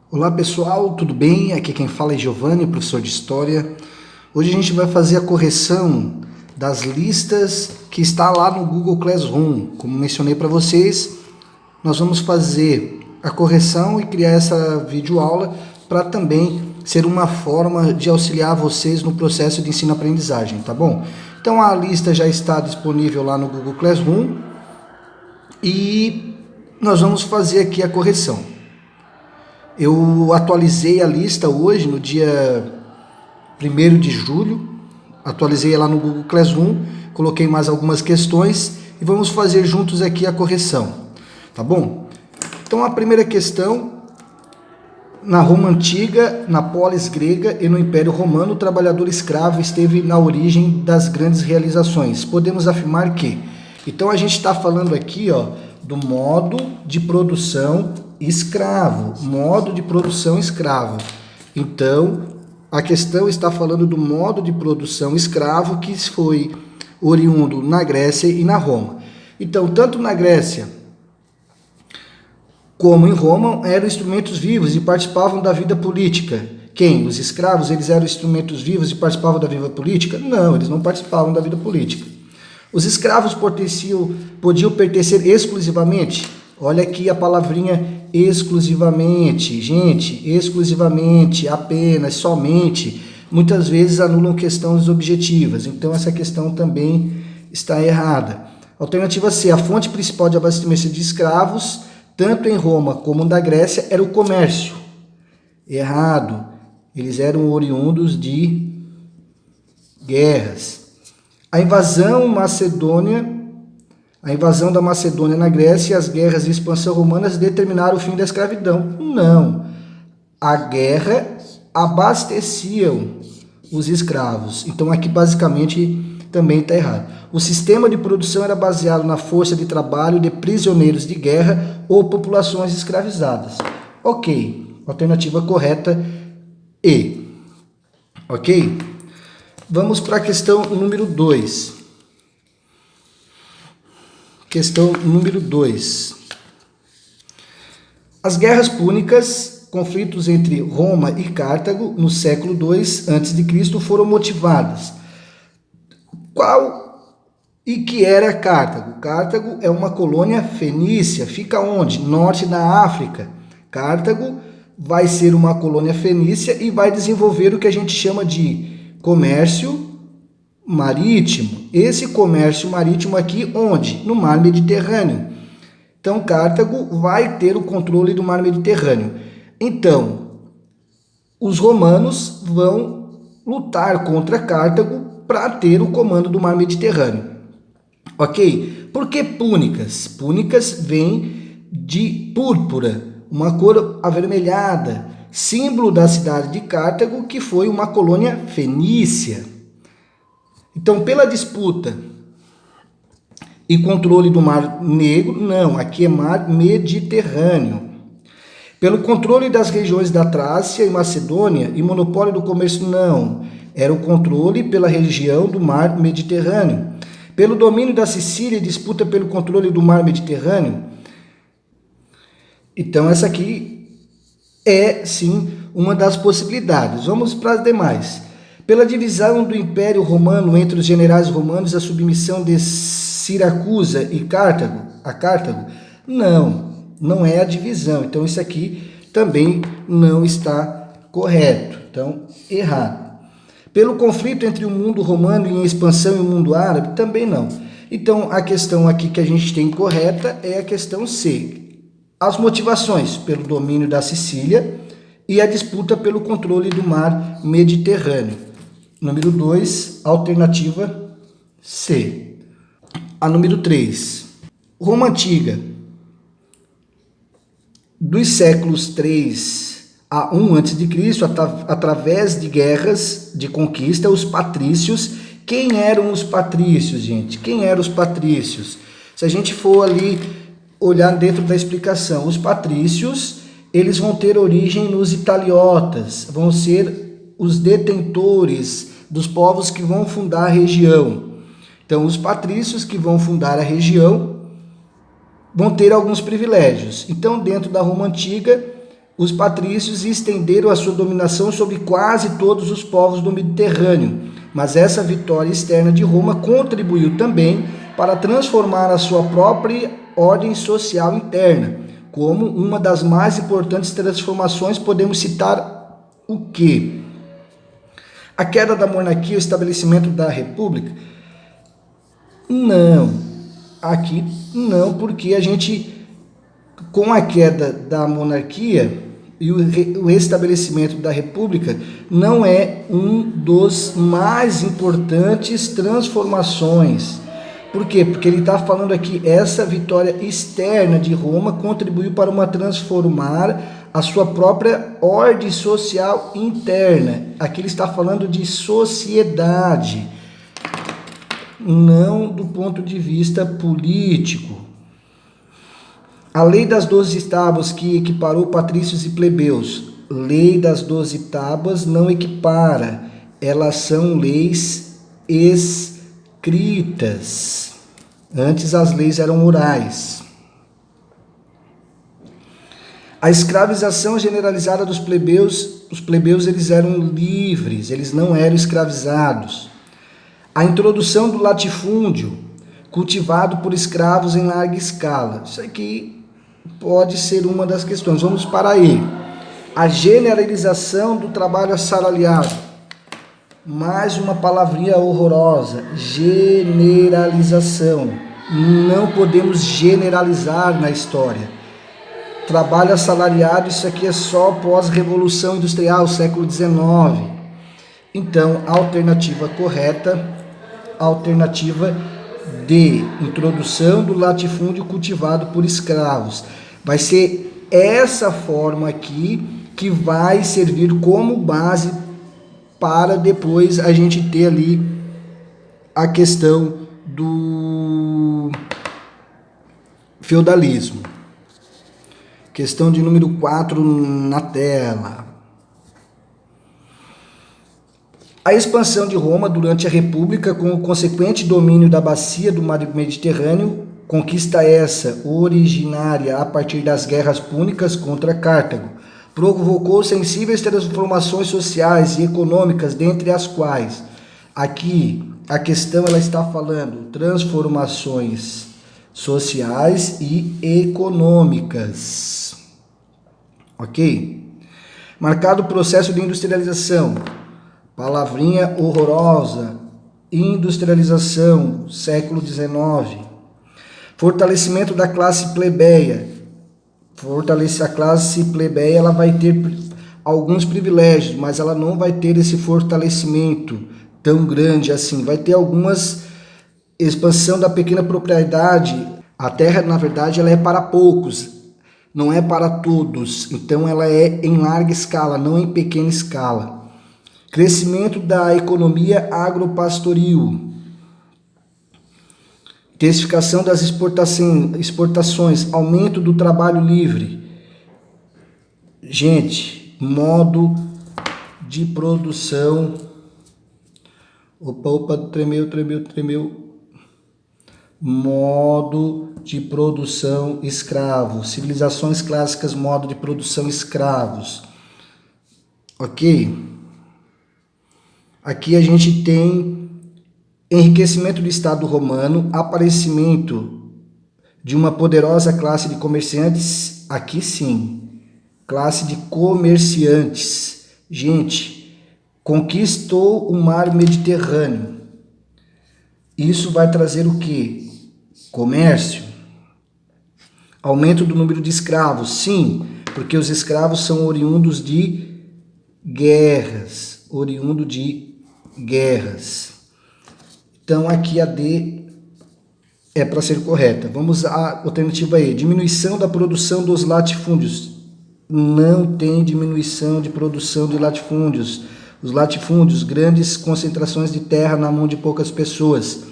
Olá pessoal, tudo bem? Aqui quem fala é Giovanni, professor de História. Hoje a gente vai fazer a correção das listas que está lá no Google Classroom. Como mencionei para vocês, nós vamos fazer a correção e criar essa videoaula para também ser uma forma de auxiliar vocês no processo de ensino-aprendizagem, tá bom? Então a lista já está disponível lá no Google Classroom e nós vamos fazer aqui a correção. Eu atualizei a lista hoje, no dia 1º de julho, atualizei lá no Google Classroom, coloquei mais algumas questões e vamos fazer juntos aqui a correção, tá bom? Então a primeira questão, na Roma Antiga, na polis grega e no Império Romano, o trabalhador escravo esteve na origem das grandes realizações. Podemos afirmar que... Então a gente está falando aqui, do modo de produção escravo, modo de produção escravo. Então, a questão está falando do modo de produção escravo que foi oriundo na Grécia e na Roma. Então, tanto na Grécia como em Roma eram instrumentos vivos e participavam da vida política. Quem? Os escravos, eles eram instrumentos vivos e participavam da vida política? Não, eles não participavam da vida política. Os escravos podiam pertencer exclusivamente? Olha aqui a palavrinha exclusivamente, gente, exclusivamente, apenas, somente, muitas vezes anulam questões objetivas, então essa questão também está errada. Alternativa C, a fonte principal de abastecimento de escravos, tanto em Roma como na Grécia, era o comércio. Errado, eles eram oriundos de guerras. A invasão da Macedônia na Grécia e as guerras de expansão romanas determinaram o fim da escravidão. Não. A guerra abasteciam os escravos. Então aqui basicamente também está errado. O sistema de produção era baseado na força de trabalho de prisioneiros de guerra ou populações escravizadas. Ok. Alternativa correta E. Ok? Vamos para a questão número 2. Questão número 2. As guerras púnicas, conflitos entre Roma e Cartago no século II a.C., foram motivadas. Qual e que era Cartago? Cartago é uma colônia fenícia, fica onde? Norte da África. Cartago vai ser uma colônia fenícia e vai desenvolver o que a gente chama de comércio marítimo. Esse comércio marítimo aqui onde? No Mar Mediterrâneo. Então Cartago vai ter o controle do Mar Mediterrâneo. Então os romanos vão lutar contra Cartago para ter o comando do Mar Mediterrâneo. Ok? Por que púnicas? Púnicas vem de púrpura, uma cor avermelhada, símbolo da cidade de Cartago, que foi uma colônia fenícia. Então, pela disputa e controle do Mar Negro, não, aqui é Mar Mediterrâneo. Pelo controle das regiões da Trácia e Macedônia e monopólio do comércio, não, era o controle pela região do Mar Mediterrâneo. Pelo domínio da Sicília e disputa pelo controle do Mar Mediterrâneo. Então, essa aqui é, sim, uma das possibilidades. Vamos para as demais. Pela divisão do Império Romano entre os generais romanos e a submissão de Siracusa e Cartago? Não é a divisão. Então, isso aqui também não está correto. Então, errado. Pelo conflito entre o mundo romano em expansão e o mundo árabe? Também não. Então, a questão aqui que a gente tem correta é a questão C. As motivações pelo domínio da Sicília e a disputa pelo controle do Mar Mediterrâneo. Número 2, alternativa C. A número 3. Roma Antiga. Dos séculos 3 a 1 a.C., através de guerras de conquista, os patrícios. Quem eram os patrícios, gente? Quem eram os patrícios? Se a gente for ali olhar dentro da explicação, os patrícios, eles vão ter origem nos italiotas, vão ser os detentores dos povos que vão fundar a região. Então, os patrícios que vão fundar a região vão ter alguns privilégios. Então, dentro da Roma Antiga, os patrícios estenderam a sua dominação sobre quase todos os povos do Mediterrâneo, mas essa vitória externa de Roma contribuiu também para transformar a sua própria ordem social interna. Como uma das mais importantes transformações, podemos citar o quê? A queda da monarquia e o estabelecimento da república? Não, aqui não, porque a gente, com a queda da monarquia e o restabelecimento da república, não é um dos mais importantes transformações. Por quê? Porque ele está falando aqui, essa vitória externa de Roma contribuiu para transformar a sua própria ordem social interna. Aqui ele está falando de sociedade, não do ponto de vista político. A lei das 12 tábuas que equiparou patrícios e plebeus. Lei das 12 tábuas não equipara, elas são leis escritas. Antes as leis eram orais. A escravização generalizada dos plebeus, os plebeus eles eram livres, eles não eram escravizados. A introdução do latifúndio, cultivado por escravos em larga escala. Isso aqui pode ser uma das questões. Vamos para aí. A generalização do trabalho assalariado. Mais uma palavrinha horrorosa. Generalização. Não podemos generalizar na história. Trabalho assalariado, isso aqui é só pós-revolução industrial, século XIX. Então, a alternativa correta, alternativa D, introdução do latifúndio cultivado por escravos. Vai ser essa forma aqui que vai servir como base para depois a gente ter ali a questão do feudalismo. Questão de número 4 na tela. A expansão de Roma durante a República, com o consequente domínio da bacia do Mar Mediterrâneo, conquista essa, originária a partir das guerras púnicas contra Cartago, provocou sensíveis transformações sociais e econômicas, dentre as quais, aqui, a questão ela está falando transformações sociais e econômicas. Ok? Marcado o processo de industrialização. Palavrinha horrorosa. Industrialização, século XIX. Fortalecimento da classe plebeia. A classe plebeia ela vai ter alguns privilégios, mas ela não vai ter esse fortalecimento tão grande assim. Vai ter algumas expansão da pequena propriedade. A terra, na verdade, ela é para poucos, não é para todos. Então, ela é em larga escala, não em pequena escala. Crescimento da economia agropastoril. Intensificação das exportações, aumento do trabalho livre. Gente, modo de produção. Opa, tremeu. Modo de produção escravo. Civilizações clássicas, modo de produção escravos. Ok? Aqui a gente tem enriquecimento do Estado romano, aparecimento de uma poderosa classe de comerciantes. Aqui sim, classe de comerciantes. Gente, conquistou o mar Mediterrâneo. Isso vai trazer o quê? Comércio. Aumento do número de escravos. Sim, porque os escravos são oriundos de guerras. Então, aqui a D é para ser correta. Vamos à alternativa E. Diminuição da produção dos latifúndios. Não tem diminuição de produção de latifúndios. Os latifúndios, grandes concentrações de terra na mão de poucas pessoas.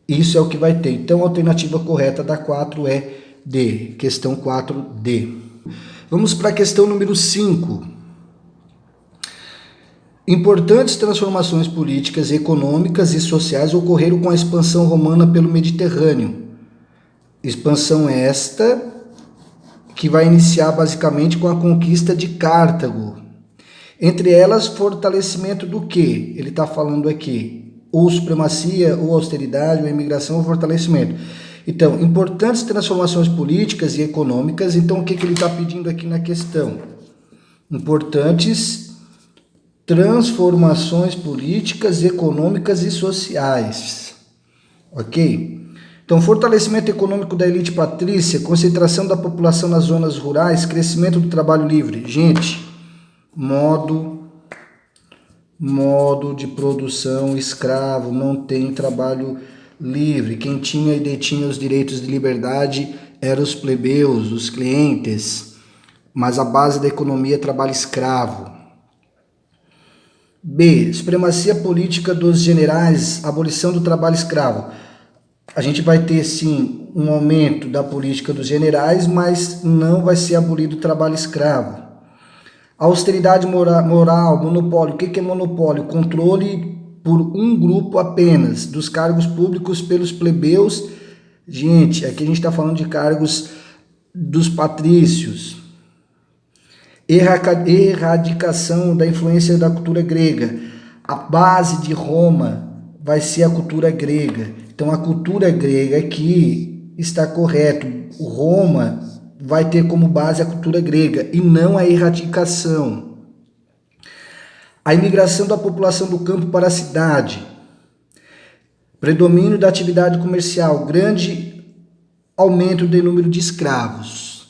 Isso é o que vai ter. Então, a alternativa correta da 4 é D. Questão 4D. Vamos para a questão número 5. Importantes transformações políticas, econômicas e sociais ocorreram com a expansão romana pelo Mediterrâneo. Expansão esta que vai iniciar basicamente com a conquista de Cartago. Entre elas, fortalecimento do quê? Ele está falando aqui, ou supremacia, ou austeridade, ou imigração, ou fortalecimento. Então, importantes transformações políticas e econômicas. Então, o que ele está pedindo aqui na questão? Importantes transformações políticas, econômicas e sociais. Ok? Então, fortalecimento econômico da elite patrícia, concentração da população nas zonas rurais, crescimento do trabalho livre. Gente, modo de produção escravo, não tem trabalho livre. Quem tinha e detinha os direitos de liberdade eram os plebeus, os clientes, mas a base da economia é trabalho escravo. B. Supremacia política dos generais, abolição do trabalho escravo. A gente vai ter, sim, um aumento da política dos generais, mas não vai ser abolido o trabalho escravo. Austeridade moral, monopólio. O que é monopólio? Controle por um grupo apenas dos cargos públicos pelos plebeus. Gente, aqui a gente está falando de cargos dos patrícios. Erradicação da influência da cultura grega. A base de Roma vai ser a cultura grega. Então, a cultura grega aqui está correto. Roma vai ter como base a cultura grega e não a erradicação. A imigração da população do campo para a cidade. Predomínio da atividade comercial. Grande aumento do número de escravos.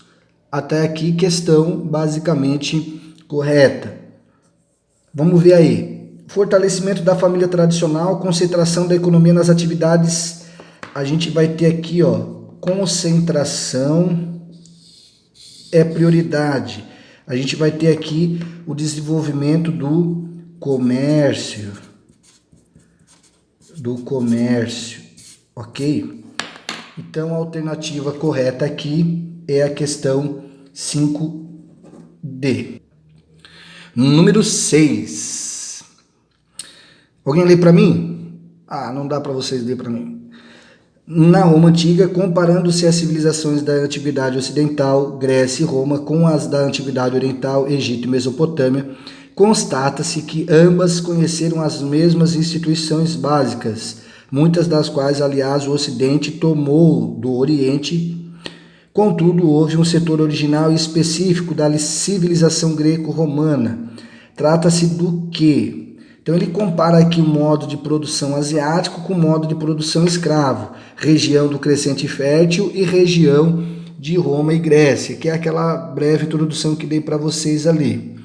Até aqui, questão basicamente correta. Vamos ver aí. Fortalecimento da família tradicional, concentração da economia nas atividades. A gente vai ter aqui, ó, concentração é prioridade. A gente vai ter aqui o desenvolvimento do comércio. Ok? Então, a alternativa correta aqui é a questão 5D. Número 6. Alguém lê para mim? Não dá para vocês ler para mim. Na Roma Antiga, comparando-se as civilizações da Antiguidade Ocidental, Grécia e Roma, com as da Antiguidade Oriental, Egito e Mesopotâmia, constata-se que ambas conheceram as mesmas instituições básicas, muitas das quais, aliás, o Ocidente tomou do Oriente. Contudo, houve um setor original e específico da civilização greco-romana. Trata-se do quê? Então, ele compara aqui o modo de produção asiático com o modo de produção escravo, região do Crescente Fértil e região de Roma e Grécia, que é aquela breve introdução que dei para vocês ali.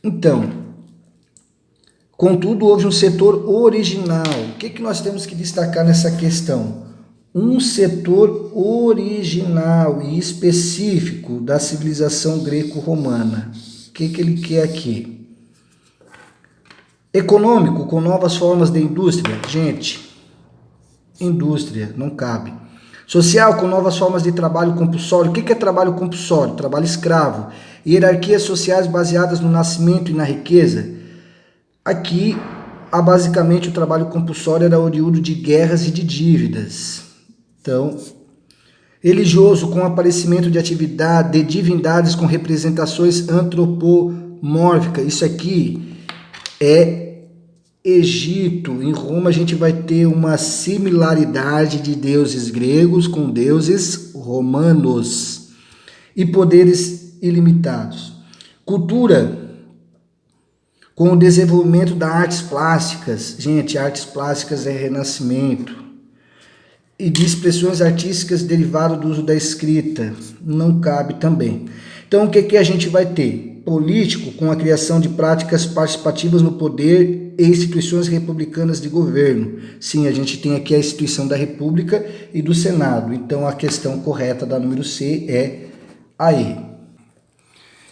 Então, contudo, houve um setor original. O que nós temos que destacar nessa questão? Um setor original e específico da civilização greco-romana. O que ele quer aqui? Econômico, com novas formas de indústria. Gente, indústria, não cabe. Social, com novas formas de trabalho compulsório. O que é trabalho compulsório? Trabalho escravo. Hierarquias sociais baseadas no nascimento e na riqueza. Aqui, basicamente, o trabalho compulsório era oriundo de guerras e de dívidas. Então, religioso, com o aparecimento de divindades com representações antropomórficas. Isso aqui é Egito. Em Roma a gente vai ter uma similaridade de deuses gregos com deuses romanos e poderes ilimitados. Cultura, com o desenvolvimento das artes plásticas. Gente, artes plásticas é renascimento. E de expressões artísticas derivadas do uso da escrita. Não cabe também. Então o que a gente vai ter? Político, com a criação de práticas participativas no poder e instituições republicanas de governo. Sim, a gente tem aqui a instituição da República e do Senado. Então, a questão correta da número C é a E.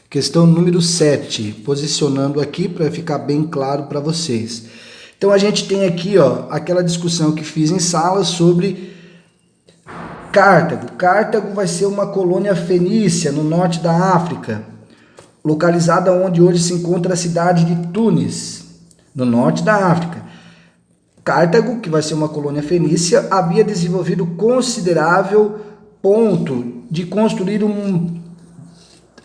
Questão número 7, posicionando aqui para ficar bem claro para vocês. Então, a gente tem aqui, ó, aquela discussão que fiz em sala sobre Cartago. Cartago vai ser uma colônia fenícia no norte da África, localizada onde hoje se encontra a cidade de Tunis, no norte da África. Cartago, que vai ser uma colônia fenícia, havia desenvolvido considerável ponto de construir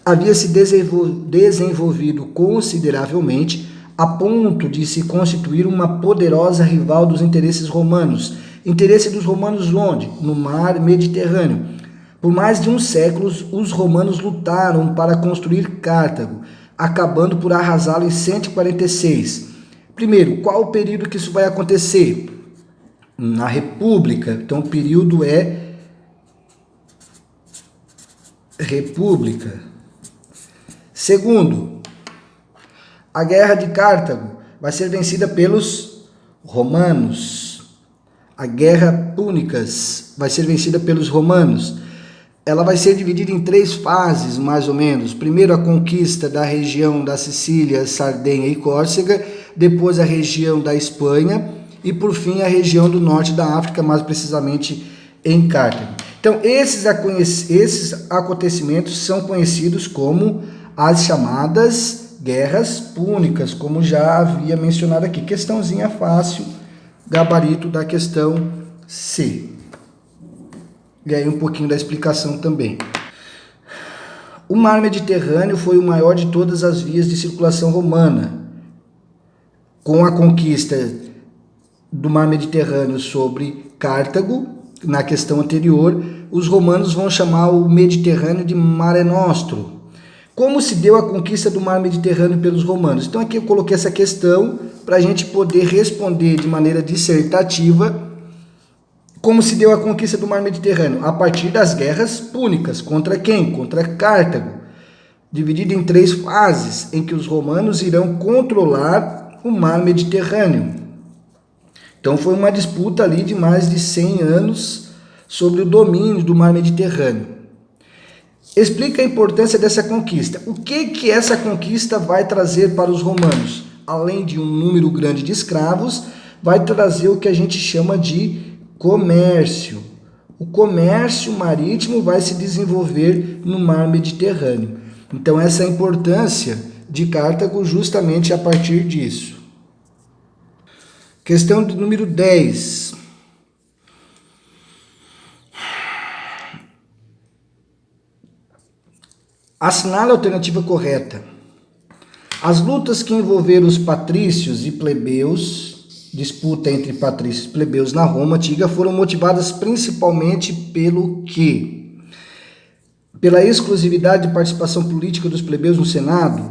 havia se desenvolvido consideravelmente a ponto de se constituir uma poderosa rival dos interesses romanos. Interesse dos romanos onde? No mar Mediterrâneo. Por mais de um século, os romanos lutaram para construir Cartago, acabando por arrasá-lo em 146. Primeiro, qual o período que isso vai acontecer? Na República. Então, o período é República. Segundo, a Guerra de Cartago vai ser vencida pelos romanos. A Guerra Púnicas vai ser vencida pelos romanos. Ela vai ser dividida em 3 fases, mais ou menos. Primeiro, a conquista da região da Sicília, Sardenha e Córcega. Depois, a região da Espanha. E, por fim, a região do norte da África, mais precisamente em Cartago. Então, esses acontecimentos são conhecidos como as chamadas Guerras Púnicas, como já havia mencionado aqui. Questãozinha fácil, gabarito da questão C. E aí um pouquinho da explicação também. O mar Mediterrâneo foi o maior de todas as vias de circulação romana. Com a conquista do mar Mediterrâneo sobre Cartago, na questão anterior, os romanos vão chamar o Mediterrâneo de Mare Nostrum. Como se deu a conquista do mar Mediterrâneo pelos romanos? Então aqui eu coloquei essa questão para a gente poder responder de maneira dissertativa como se deu a conquista do mar Mediterrâneo, a partir das guerras púnicas. Contra quem? Contra Cartago, dividida em 3 fases, em que os romanos irão controlar o mar Mediterrâneo. Então foi uma disputa ali de mais de 100 anos sobre o domínio do mar Mediterrâneo. Explica a importância dessa conquista. O que essa conquista vai trazer para os romanos? Além de um número grande de escravos, vai trazer o que a gente chama de comércio. O comércio marítimo vai se desenvolver no mar Mediterrâneo. Então essa é a importância de Cartago justamente a partir disso. Questão do número 10. Assinale a alternativa correta. As lutas que envolveram os patrícios e plebeus, disputa entre patrícios e plebeus na Roma antiga, foram motivadas principalmente pelo quê? Pela exclusividade de participação política dos plebeus no Senado?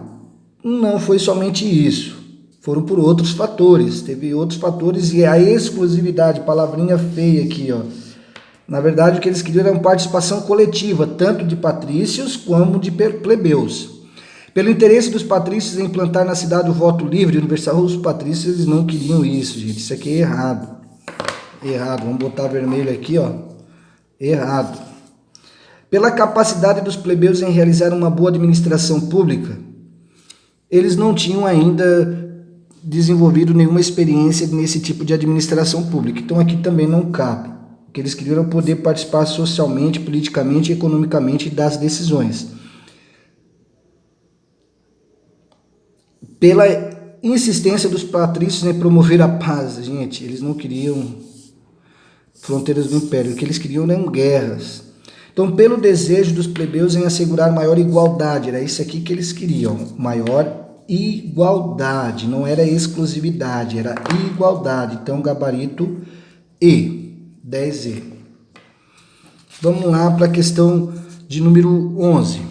Não foi somente isso. Foram por outros fatores. Teve outros fatores e a exclusividade, palavrinha feia aqui, ó. Na verdade, o que eles queriam era uma participação coletiva, tanto de patrícios como de plebeus. Pelo interesse dos patrícios em implantar na cidade o voto livre e universal, os patrícios eles não queriam isso, gente. Isso aqui é errado. Errado. Vamos botar vermelho aqui, ó. Errado. Pela capacidade dos plebeus em realizar uma boa administração pública, eles não tinham ainda desenvolvido nenhuma experiência nesse tipo de administração pública. Então aqui também não cabe. O que eles queriam era poder participar socialmente, politicamente e economicamente das decisões. Pela insistência dos patrícios em promover a paz. Gente, eles não queriam fronteiras do império. O que eles queriam eram guerras. Então, pelo desejo dos plebeus em assegurar maior igualdade. Era isso aqui que eles queriam. Maior igualdade. Não era exclusividade, era igualdade. Então, gabarito E. 10E. Vamos lá para a questão de número 11.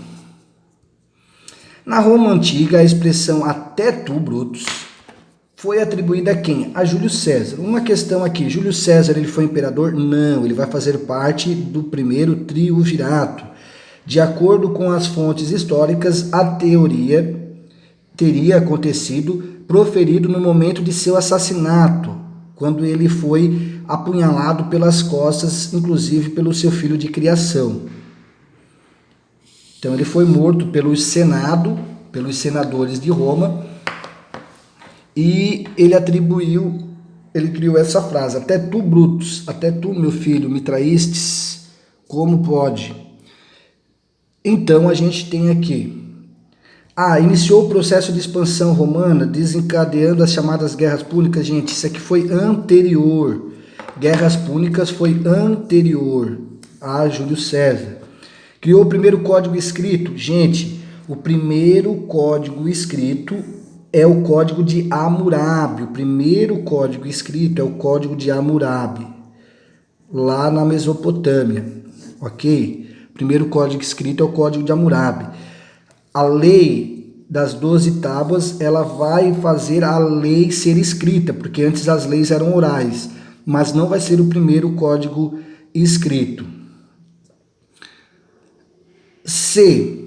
Na Roma Antiga, a expressão até tu, Brutus, foi atribuída a quem? A Júlio César. Uma questão aqui, Júlio César ele foi imperador? Não, ele vai fazer parte do primeiro triunvirato. De acordo com as fontes históricas, a teoria teria acontecido, proferido no momento de seu assassinato, quando ele foi apunhalado pelas costas, inclusive pelo seu filho de criação. Então ele foi morto pelo Senado, pelos senadores de Roma, e ele criou essa frase, até tu, Brutus, até tu, meu filho, me traístes, como pode? Então a gente tem aqui, iniciou o processo de expansão romana, desencadeando as chamadas Guerras Púnicas. Gente, isso aqui foi anterior. Guerras Púnicas foi anterior a Júlio César. Criou o primeiro código escrito. Gente, o primeiro código escrito é o código de Hammurabi. O primeiro código escrito é o código de Hammurabi, lá na Mesopotâmia, ok? O primeiro código escrito é o código de Hammurabi. A lei das 12 tábuas, ela vai fazer a lei ser escrita, porque antes as leis eram orais, mas não vai ser o primeiro código escrito. C.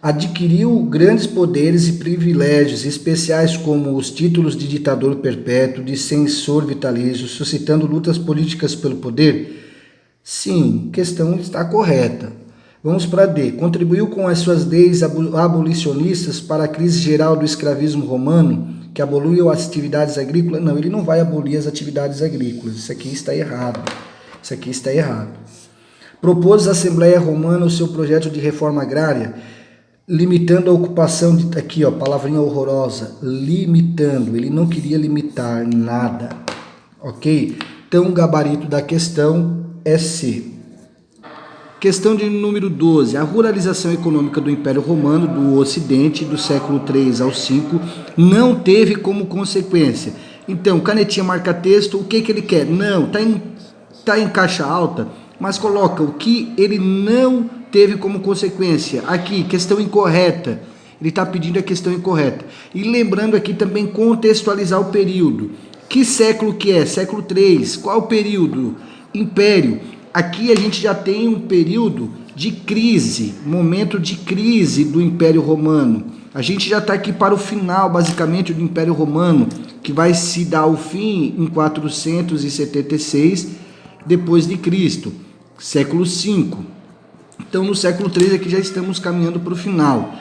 Adquiriu grandes poderes e privilégios especiais como os títulos de ditador perpétuo, de censor vitalício, suscitando lutas políticas pelo poder? Sim, questão está correta. Vamos para D. Contribuiu com as suas leis abolicionistas para a crise geral do escravismo romano, que aboliu as atividades agrícolas? Não, ele não vai abolir as atividades agrícolas. Isso aqui está errado. Isso aqui está errado. Propôs à Assembleia Romana o seu projeto de reforma agrária, limitando a ocupação de... Aqui, ó, palavrinha horrorosa. Limitando. Ele não queria limitar nada. Ok? Então, o gabarito da questão é C. Questão de número 12. A ruralização econômica do Império Romano do Ocidente, do século 3 ao 5, não teve como consequência. Então, canetinha marca-texto, o que ele quer? Não, tá em caixa alta, mas coloca o que ele não teve como consequência. Aqui, questão incorreta. Ele está pedindo a questão incorreta. E lembrando aqui também contextualizar o período. Que século que é? Século 3. Qual o período? Império. Aqui a gente já tem um período de crise, momento de crise do Império Romano. A gente já está aqui para o final, basicamente, do Império Romano, que vai se dar o fim em 476 depois de Cristo, século 5. Então, no século 3 aqui já estamos caminhando para o final.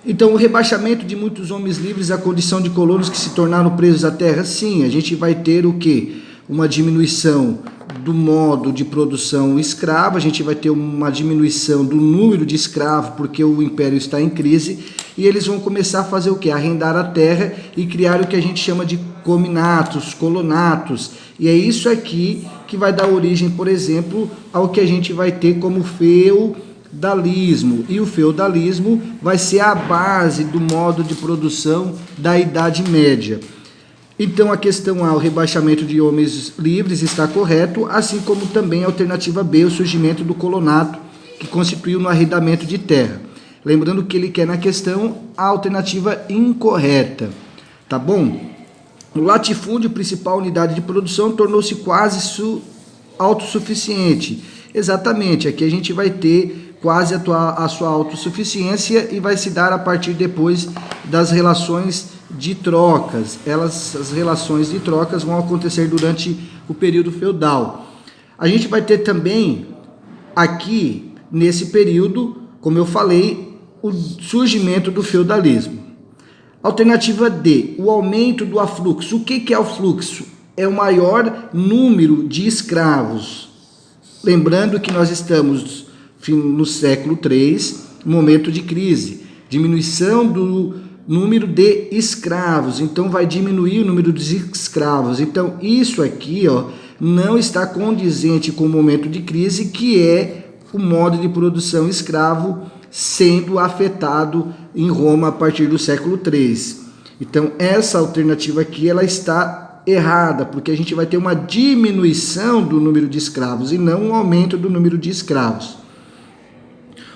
Então, o rebaixamento de muitos homens livres à condição de colonos que se tornaram presos à terra, sim, a gente vai ter o quê? Uma diminuição do modo de produção escrava, a gente vai ter uma diminuição do número de escravos, porque o império está em crise, e eles vão começar a fazer o quê? Arrendar a terra e criar o que a gente chama de cominatos, colonatos, e é isso aqui que vai dar origem, por exemplo, ao que a gente vai ter como feudalismo, e o feudalismo vai ser a base do modo de produção da Idade Média. Então, a questão A, o rebaixamento de homens livres, está correto, assim como também a alternativa B, o surgimento do colonato, que constituiu no arrendamento de terra. Lembrando que ele quer na questão a alternativa incorreta, tá bom? O latifúndio, principal unidade de produção, tornou-se quase autossuficiente. Exatamente, aqui a gente vai ter quase a sua autossuficiência e vai se dar a partir depois das relações de trocas. As relações de trocas vão acontecer durante o período feudal. A gente vai ter também aqui, nesse período, como eu falei, o surgimento do feudalismo. Alternativa D, o aumento do afluxo. O que é o fluxo? É o maior número de escravos. Lembrando que nós estamos no século 3, momento de crise, diminuição do número de escravos, então vai diminuir o número de escravos. Então isso aqui, ó, não está condizente com o momento de crise, que é o modo de produção escravo sendo afetado em Roma a partir do século 3. Então essa alternativa aqui, ela está errada, porque a gente vai ter uma diminuição do número de escravos e não um aumento do número de escravos.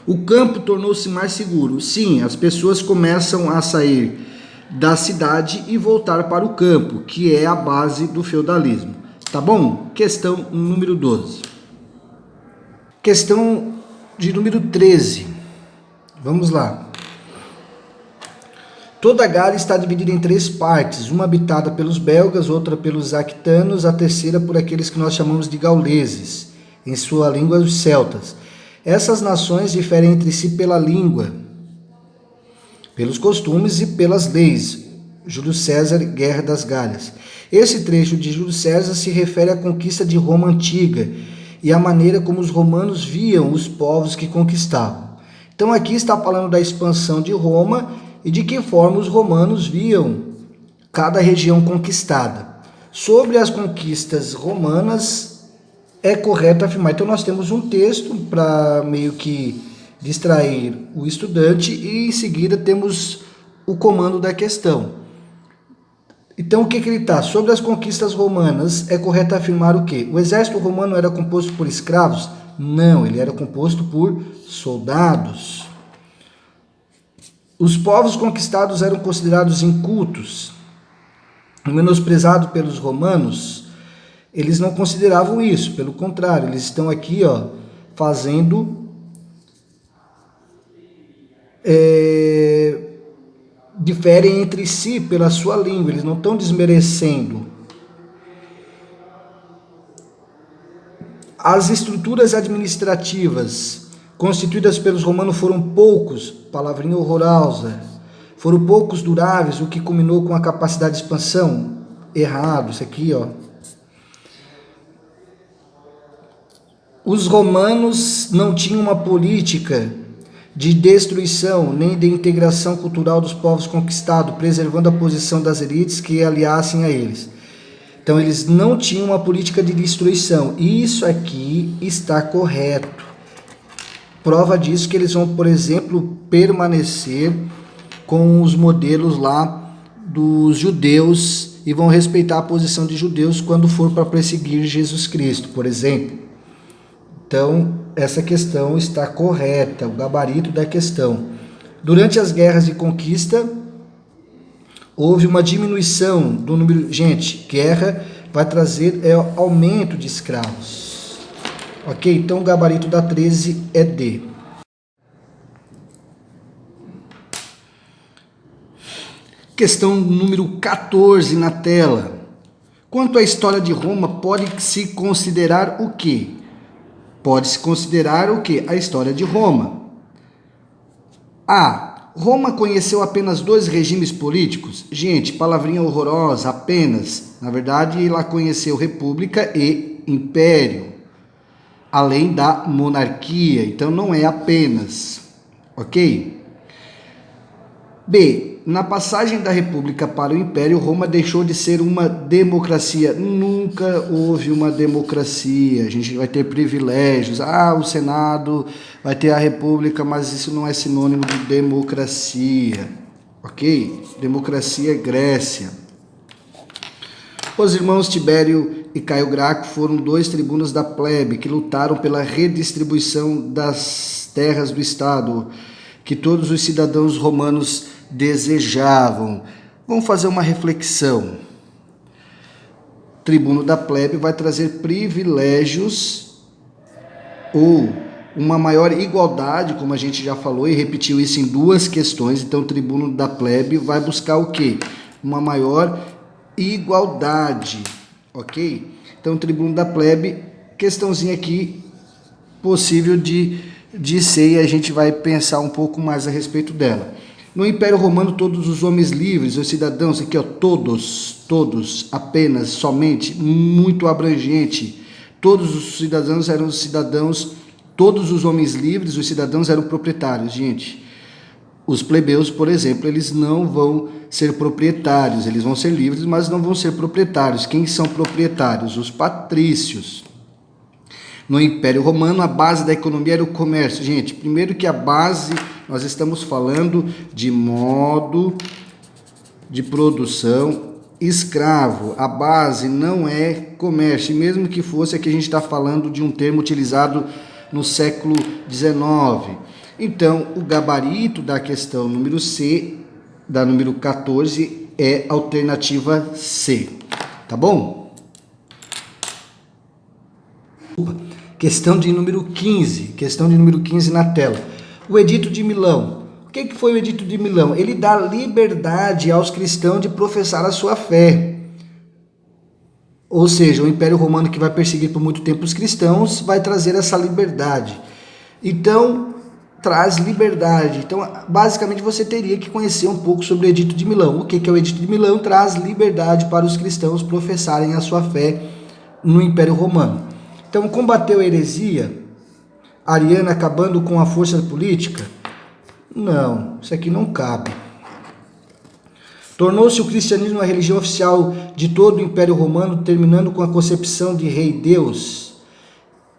O campo tornou-se mais seguro. Sim, as pessoas começam a sair da cidade e voltar para o campo, que é a base do feudalismo. Tá bom? Questão número 12. Questão de número 13. Vamos lá. Toda a Gália está dividida em 3 partes, uma habitada pelos belgas, outra pelos aquitanos, a terceira por aqueles que nós chamamos de gauleses, em sua língua os celtas. Essas nações diferem entre si pela língua, pelos costumes e pelas leis. Júlio César, Guerra das Galhas. Esse trecho de Júlio César se refere à conquista de Roma antiga e à maneira como os romanos viam os povos que conquistavam. Então aqui está falando da expansão de Roma e de que forma os romanos viam cada região conquistada. Sobre as conquistas romanas, é correto afirmar. Então nós temos um texto para meio que distrair o estudante e em seguida temos o comando da questão. Então o que ele está? Sobre as conquistas romanas, é correto afirmar o quê? O exército romano era composto por escravos? Não, ele era composto por soldados. Os povos conquistados eram considerados incultos, menosprezados pelos romanos. Eles não consideravam isso, pelo contrário, eles estão aqui, fazendo diferem entre si pela sua língua, eles não estão desmerecendo. As estruturas administrativas constituídas pelos romanos foram poucos, palavrinha horrorosa, foram poucos duráveis, o que culminou com a capacidade de expansão. Errado, isso aqui, Os romanos não tinham uma política de destruição nem de integração cultural dos povos conquistados, preservando a posição das elites que aliassem a eles. Então eles não tinham uma política de destruição. Isso aqui está correto. Prova disso que eles vão, por exemplo, permanecer com os modelos lá dos judeus e vão respeitar a posição de judeus quando for para perseguir Jesus Cristo, por exemplo. Então, essa questão está correta, o gabarito da questão. Durante as guerras de conquista, houve uma diminuição do número... Gente, guerra vai trazer aumento de escravos. Ok? Então, o gabarito da 13 é D. Questão número 14 na tela. Quanto à história de Roma, pode-se considerar o quê? Pode-se considerar o quê? A história de Roma. A. Roma conheceu apenas 2 regimes políticos? Gente, palavrinha horrorosa, apenas. Na verdade, ela conheceu república e império, além da monarquia. Então, não é apenas. Ok? B. Na passagem da república para o império, Roma deixou de ser uma democracia. Nunca houve uma democracia. A gente vai ter privilégios. O Senado vai ter a república, mas isso não é sinônimo de democracia. Ok? Democracia é Grécia. Os irmãos Tibério e Caio Graco foram 2 tribunos da plebe que lutaram pela redistribuição das terras do Estado, que todos os cidadãos romanos desejavam. Vamos fazer uma reflexão. Tribuno da plebe vai trazer privilégios ou uma maior igualdade, como a gente já falou e repetiu isso em 2 questões. Então, o tribuno da plebe vai buscar o quê? Uma maior igualdade, ok? Então, o tribuno da plebe, questãozinha aqui possível de ser, e a gente vai pensar um pouco mais a respeito dela. No Império Romano, todos os homens livres, os cidadãos, aqui todos, apenas, somente, muito abrangente, todos os cidadãos eram cidadãos, todos os homens livres, os cidadãos eram proprietários, gente. Os plebeus, por exemplo, eles não vão ser proprietários, eles vão ser livres, mas não vão ser proprietários. Quem são proprietários? Os patrícios. No Império Romano, a base da economia era o comércio. Gente, primeiro que a base, nós estamos falando de modo de produção escravo. A base não é comércio. E mesmo que fosse, aqui a gente está falando de um termo utilizado no século XIX. Então, o gabarito da questão número C, da número 14, é alternativa C. Tá bom? Questão de número 15 na tela. O Edito de Milão. O que foi o Edito de Milão? Ele dá liberdade aos cristãos de professar a sua fé. Ou seja, o Império Romano, que vai perseguir por muito tempo os cristãos, vai trazer essa liberdade. Então, traz liberdade. Então, basicamente, você teria que conhecer um pouco sobre o Edito de Milão. O que é o Edito de Milão? Traz liberdade para os cristãos professarem a sua fé no Império Romano. Então, combateu a heresia ariana acabando com a força política? Não, isso aqui não cabe. Tornou-se o cristianismo a religião oficial de todo o Império Romano, terminando com a concepção de rei Deus?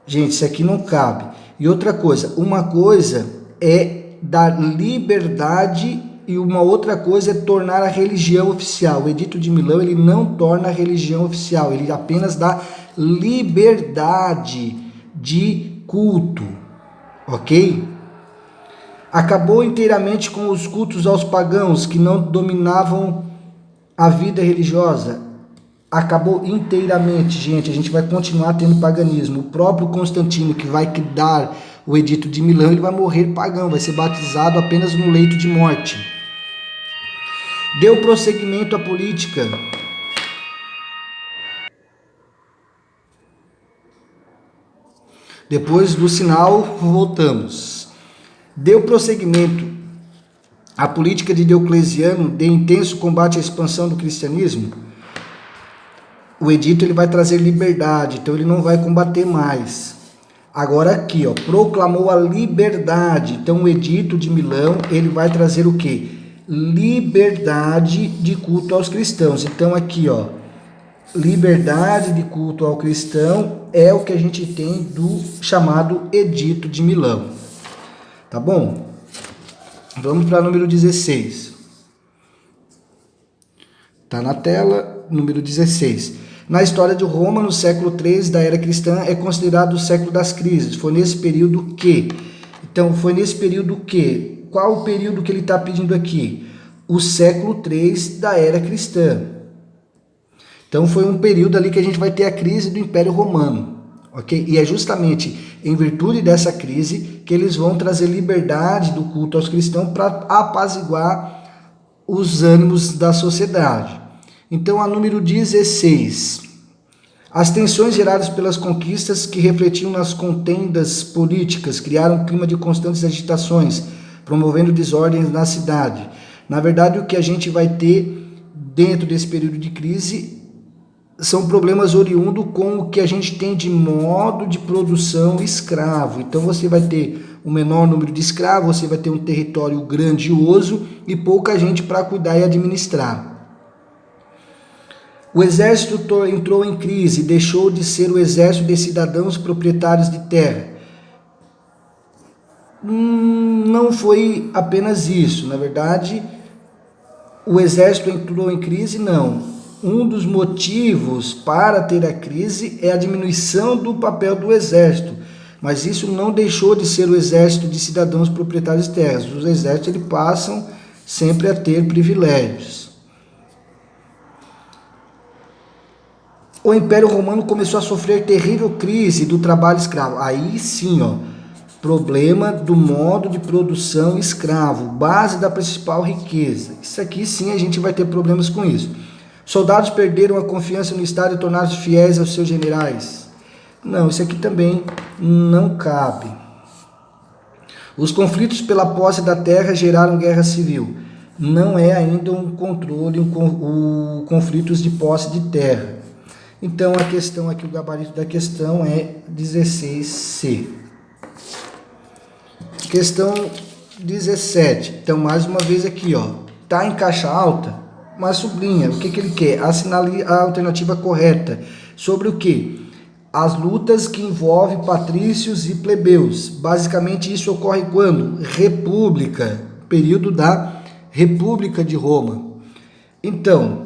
Gente, isso aqui não cabe. E outra coisa, uma coisa é dar liberdade e uma outra coisa é tornar a religião oficial. O Edito de Milão, ele não torna a religião oficial, ele apenas dá liberdade de culto, ok? Acabou inteiramente com os cultos aos pagãos que não dominavam a vida religiosa. Acabou inteiramente, gente. A gente vai continuar tendo paganismo. O próprio Constantino, que vai dar o Edito de Milão, ele vai morrer pagão, vai ser batizado apenas no leito de morte. Deu prosseguimento à política. Depois do sinal, voltamos. Deu prosseguimento à política de Diocleciano de intenso combate à expansão do cristianismo. O edito ele vai trazer liberdade, então ele não vai combater mais. Agora aqui, ó, proclamou a liberdade. Então o Edito de Milão, ele vai trazer o quê? Liberdade de culto aos cristãos. Então aqui, ó, liberdade de culto ao cristão é o que a gente tem do chamado Edito de Milão. Tá bom? Vamos para o número 16. Tá na tela, número 16. Na história de Roma, no século III da era cristã, é considerado o século das crises. Foi nesse período que? Então, foi nesse período que? Qual o período que ele está pedindo aqui? O século III da era cristã. Então, foi um período ali que a gente vai ter a crise do Império Romano. Ok? E é justamente em virtude dessa crise que eles vão trazer liberdade do culto aos cristãos para apaziguar os ânimos da sociedade. Então, a número 16. As tensões geradas pelas conquistas que refletiam nas contendas políticas criaram um clima de constantes agitações, promovendo desordens na cidade. Na verdade, o que a gente vai ter dentro desse período de crise são problemas oriundos com o que a gente tem de modo de produção escravo. Então, você vai ter um menor número de escravos, você vai ter um território grandioso e pouca gente para cuidar e administrar. O exército entrou em crise e deixou de ser o exército de cidadãos proprietários de terra. Não foi apenas isso. Na verdade, o exército entrou em crise, não. Um dos motivos para ter a crise é a diminuição do papel do exército. Mas isso não deixou de ser o exército de cidadãos proprietários de terras. Os exércitos eles passam sempre a ter privilégios. O Império Romano começou a sofrer terrível crise do trabalho escravo. Aí sim, ó, problema do modo de produção escravo, base da principal riqueza. Isso aqui sim a gente vai ter problemas com isso. Soldados perderam a confiança no Estado e tornaram-se fiéis aos seus generais. Não, isso aqui também não cabe. Os conflitos pela posse da terra geraram guerra civil. Não é ainda um controle, conflitos de posse de terra. Então, a questão aqui, o gabarito da questão é 16C. Questão 17. Então, mais uma vez aqui, ó. Tá em caixa alta, mas sublinha. O que ele quer? Assinale a alternativa correta. Sobre o que? As lutas que envolvem patrícios e plebeus. Basicamente, isso ocorre quando? República. Período da República de Roma. Então,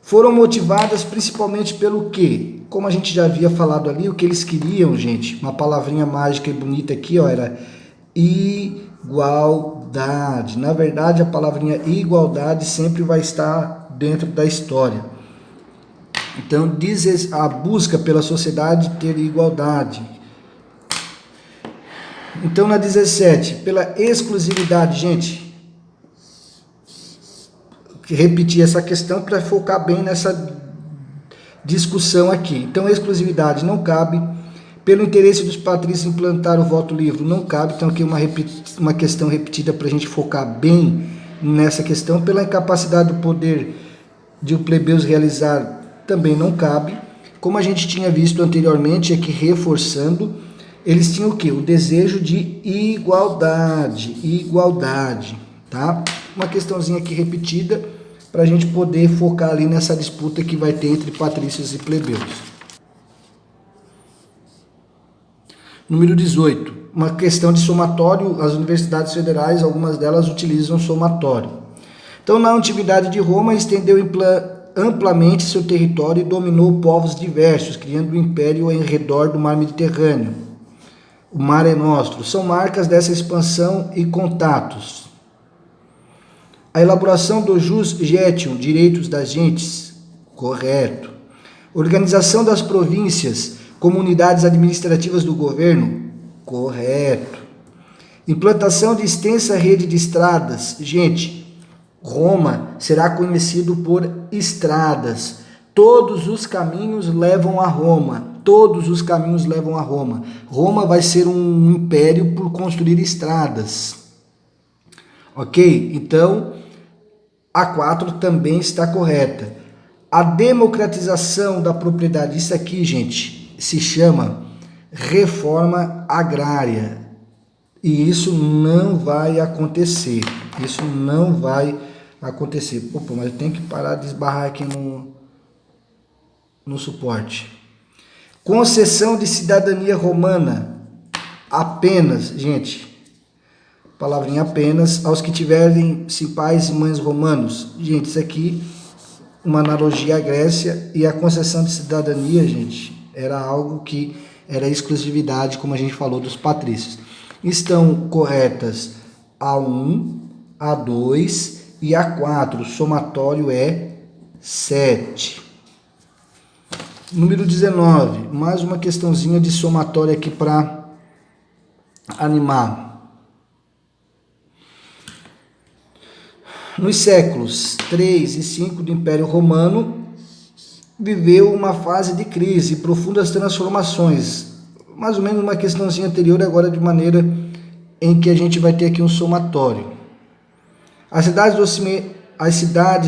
foram motivadas principalmente pelo quê? Como a gente já havia falado ali, o que eles queriam, gente, uma palavrinha mágica e bonita aqui, ó, era igualdade. Na verdade, a palavrinha igualdade sempre vai estar dentro da história. Então, diz a busca pela sociedade ter igualdade. Então, na 17, pela exclusividade, gente, repetir essa questão para focar bem nessa discussão aqui. Então, a exclusividade não cabe. Pelo interesse dos patrícios implantar o voto livre, não cabe. Então, aqui uma questão repetida para a gente focar bem nessa questão. Pela incapacidade do poder de o plebeus realizar, também não cabe. Como a gente tinha visto anteriormente, aqui reforçando, eles tinham o quê? O desejo de igualdade, tá? Uma questãozinha aqui repetida para a gente poder focar ali nessa disputa que vai ter entre patrícios e plebeus. Número 18, uma questão de somatório. As universidades federais, algumas delas utilizam somatório. Então, na antiguidade de Roma, estendeu amplamente seu território e dominou povos diversos, criando um império em redor do mar Mediterrâneo. O Mare Nostrum são marcas dessa expansão e contatos. A elaboração do Jus Gentium, direitos das gentes, correto. Organização das províncias, comunidades administrativas do governo, correto. Implantação de extensa rede de estradas, gente, Roma será conhecido por estradas. Todos os caminhos levam a Roma. Todos os caminhos levam a Roma. Roma vai ser um império por construir estradas. Ok? Então, a 4 também está correta. A democratização da propriedade. Isso aqui, gente, se chama reforma agrária. E isso não vai acontecer. Isso não vai acontecer. Opa, mas eu tenho que parar de esbarrar aqui no suporte. Concessão de cidadania romana. Apenas, gente, palavrinha apenas, aos que tiverem pais e mães romanos. Gente, isso aqui, uma analogia à Grécia, e a concessão de cidadania, gente, era algo que era exclusividade, como a gente falou, dos patrícios. Estão corretas a 1, a 2 e a 4. O somatório é 7. Número 19. Mais uma questãozinha de somatório aqui para animar. Nos séculos 3 e 5 do Império Romano, viveu uma fase de crise e profundas transformações. Mais ou menos uma questãozinha anterior, agora de maneira em que a gente vai ter aqui um somatório. As cidades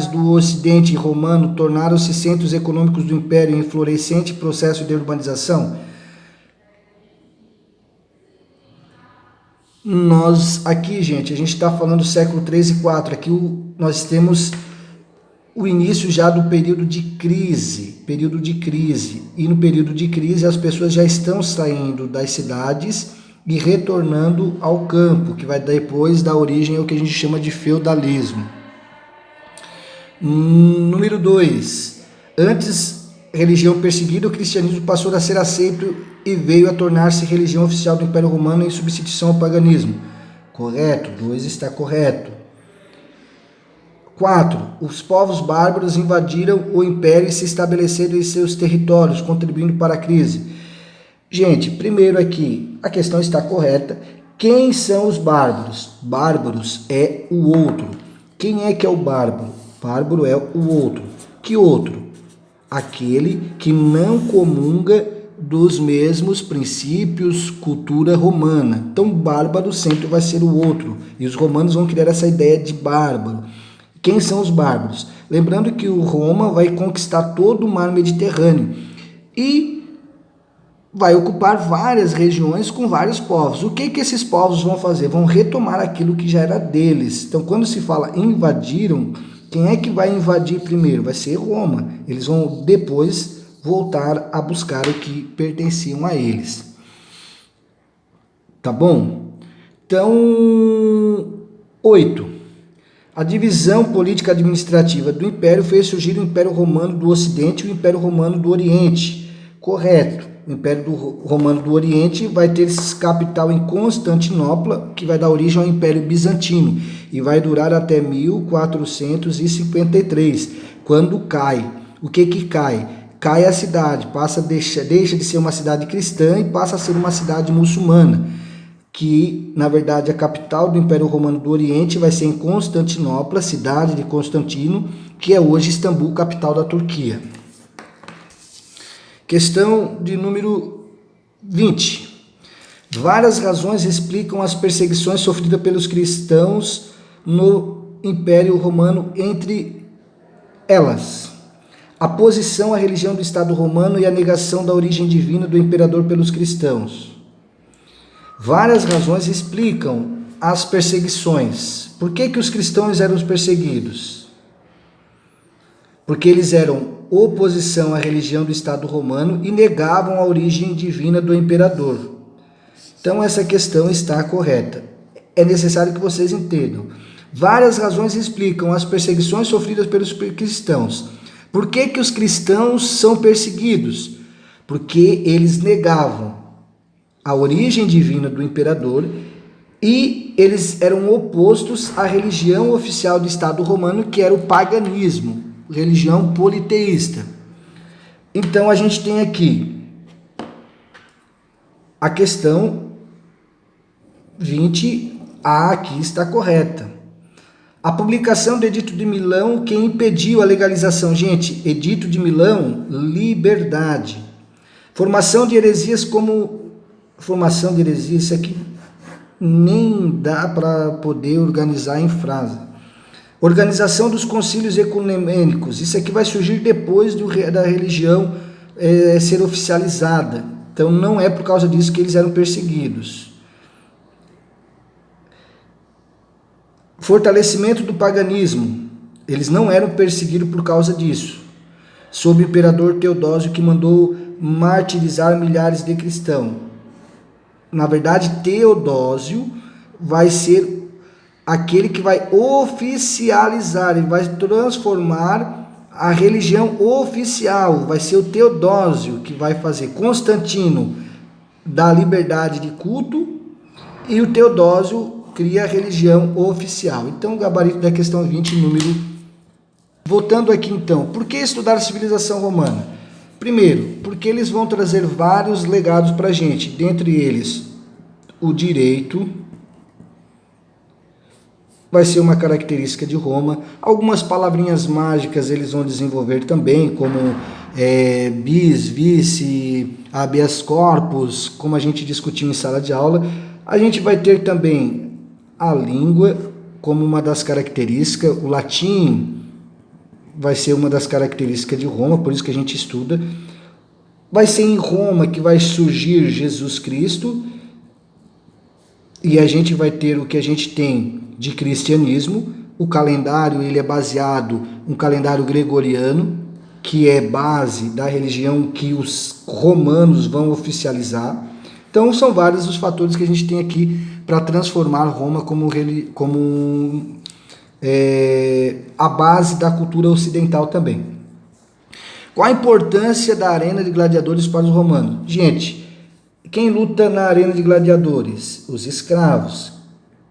do Ocidente romano tornaram-se centros econômicos do Império em florescente processo de urbanização. Nós aqui, gente, a gente está falando do século 3 e 4. Aqui nós temos o início já do período de crise. E no período de crise as pessoas já estão saindo das cidades e retornando ao campo, que vai depois dar origem ao que a gente chama de feudalismo. Número 2. Antes religião perseguida, o cristianismo passou a ser aceito e veio a tornar-se religião oficial do Império Romano em substituição ao paganismo. Correto, 2 está correto. 4. Os povos bárbaros invadiram o Império e se estabeleceram em seus territórios, contribuindo para a crise. Gente, primeiro aqui, a questão está correta. Quem são os bárbaros? Bárbaros é o outro. Quem é que é o bárbaro? Bárbaro é o outro. Que outro? Aquele que não comunga dos mesmos princípios, cultura romana. Então, bárbaro sempre vai ser o outro. E os romanos vão criar essa ideia de bárbaro. Quem são os bárbaros? Lembrando que o Roma vai conquistar todo o mar Mediterrâneo e vai ocupar várias regiões com vários povos. O que esses povos vão fazer? Vão retomar aquilo que já era deles. Então, quando se fala invadiram, quem é que vai invadir primeiro? Vai ser Roma. Eles vão depois voltar a buscar o que pertenciam a eles. Tá bom? Então, 8. A divisão política administrativa do Império fez surgir o Império Romano do Ocidente e o Império Romano do Oriente. Correto. O Império Romano do Oriente vai ter capital em Constantinopla, que vai dar origem ao Império Bizantino, e vai durar até 1453, quando cai. O que cai? Cai a cidade, deixa de ser uma cidade cristã e passa a ser uma cidade muçulmana, que, na verdade, a capital do Império Romano do Oriente vai ser em Constantinopla, cidade de Constantino, que é hoje Istambul, capital da Turquia. Questão de número 20. Várias razões explicam as perseguições sofridas pelos cristãos no Império Romano, entre elas a posição à religião do Estado romano e a negação da origem divina do imperador pelos cristãos. Várias razões explicam as perseguições. Por que os cristãos eram os perseguidos? Porque eles eram oposição à religião do Estado romano e negavam a origem divina do imperador. Então essa questão está correta. É necessário que vocês entendam. Várias razões explicam as perseguições sofridas pelos cristãos. Por que que os cristãos são perseguidos? Porque eles negavam a origem divina do imperador e eles eram opostos à religião oficial do Estado romano, que era o paganismo, religião politeísta. Então a gente tem aqui a questão 20A, aqui está correta. A publicação do Edito de Milão, que impediu a legalização. Gente, Edito de Milão, liberdade. Formação de heresias como... Formação de heresias, isso aqui nem dá para poder organizar em frase. Organização dos concílios ecumênicos. Isso aqui vai surgir depois da religião ser oficializada. Então não é por causa disso que eles eram perseguidos. Fortalecimento do paganismo. Eles não eram perseguidos por causa disso. Sob o imperador Teodósio, que mandou martirizar milhares de cristãos. Na verdade, Teodósio vai ser aquele que vai oficializar, ele vai transformar a religião oficial. Vai ser o Teodósio que vai fazer. Constantino dá liberdade de culto e o Teodósio cria a religião oficial. Então, o gabarito da questão 20, número... Voltando aqui então, por que estudar a civilização romana? Primeiro, porque eles vão trazer vários legados para a gente, dentre eles o direito, vai ser uma característica de Roma, algumas palavrinhas mágicas eles vão desenvolver também, como bis, vice, habeas corpus, como a gente discutiu em sala de aula. A gente vai ter também a língua como uma das características, o latim vai ser uma das características de Roma, por isso que a gente estuda. Vai ser em Roma que vai surgir Jesus Cristo, e a gente vai ter o que a gente tem de cristianismo. O calendário, ele é baseado um calendário gregoriano, que é base da religião que os romanos vão oficializar. Então são vários os fatores que a gente tem aqui para transformar Roma como a base da cultura ocidental também. Qual a importância da arena de gladiadores para os romanos? Gente, quem luta na arena de gladiadores? Os escravos.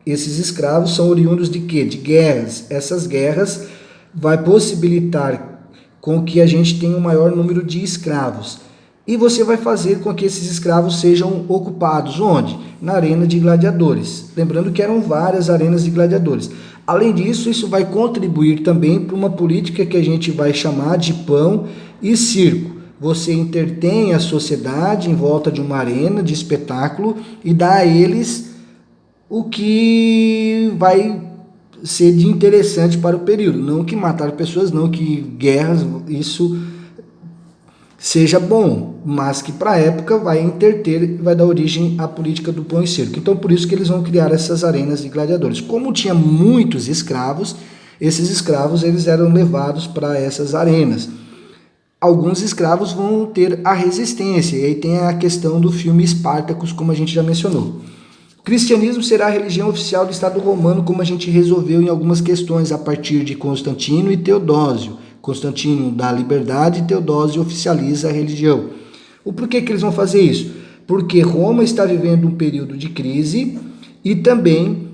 Esses escravos são oriundos de quê? De guerras. Essas guerras vai possibilitar com que a gente tenha um maior número de escravos. E você vai fazer com que esses escravos sejam ocupados. Onde? Na arena de gladiadores. Lembrando que eram várias arenas de gladiadores. Além disso, isso vai contribuir também para uma política que a gente vai chamar de pão e circo. Você entretém a sociedade em volta de uma arena de espetáculo e dá a eles o que vai ser de interessante para o período. Não que matar pessoas, não que guerras, isso seja bom, mas que para a época vai interter, vai dar origem à política do pão e circo. Então por isso que eles vão criar essas arenas de gladiadores. Como tinha muitos escravos, esses escravos eles eram levados para essas arenas. Alguns escravos vão ter a resistência, e aí tem a questão do filme Espartacus, como a gente já mencionou. O cristianismo será a religião oficial do Estado romano, como a gente resolveu em algumas questões a partir de Constantino e Teodósio. Constantino dá liberdade e Teodósio oficializa a religião. O porquê que eles vão fazer isso? Porque Roma está vivendo um período de crise e também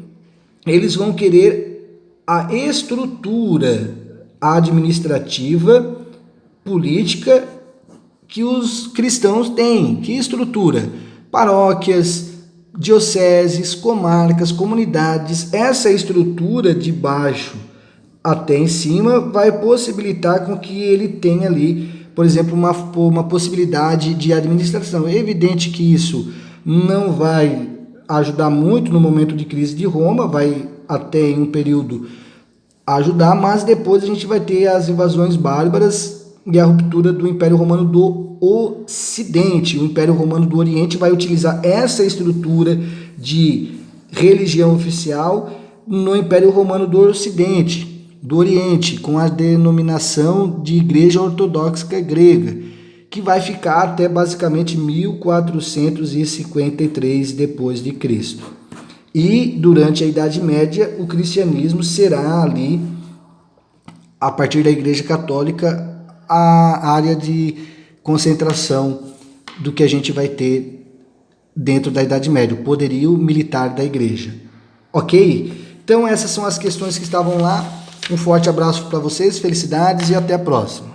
eles vão querer a estrutura administrativa, política que os cristãos têm. Que estrutura? Paróquias, dioceses, comarcas, comunidades. Essa estrutura de baixo até em cima vai possibilitar com que ele tenha ali, por exemplo, uma possibilidade de administração. É evidente que isso não vai ajudar muito no momento de crise de Roma, vai até em um período ajudar, mas depois a gente vai ter as invasões bárbaras e a ruptura do Império Romano do Ocidente. O Império Romano do Oriente vai utilizar essa estrutura de religião oficial no Império Romano do Ocidente, do Oriente, com a denominação de Igreja Ortodoxa Grega. que vai ficar até basicamente 1453 depois de Cristo. E durante a Idade Média, o cristianismo será ali, a partir da Igreja Católica, a área de concentração do que a gente vai ter dentro da Idade Média, o poderio militar da Igreja. Ok? Então essas são as questões que estavam lá. Um forte abraço para vocês, felicidades e até a próxima.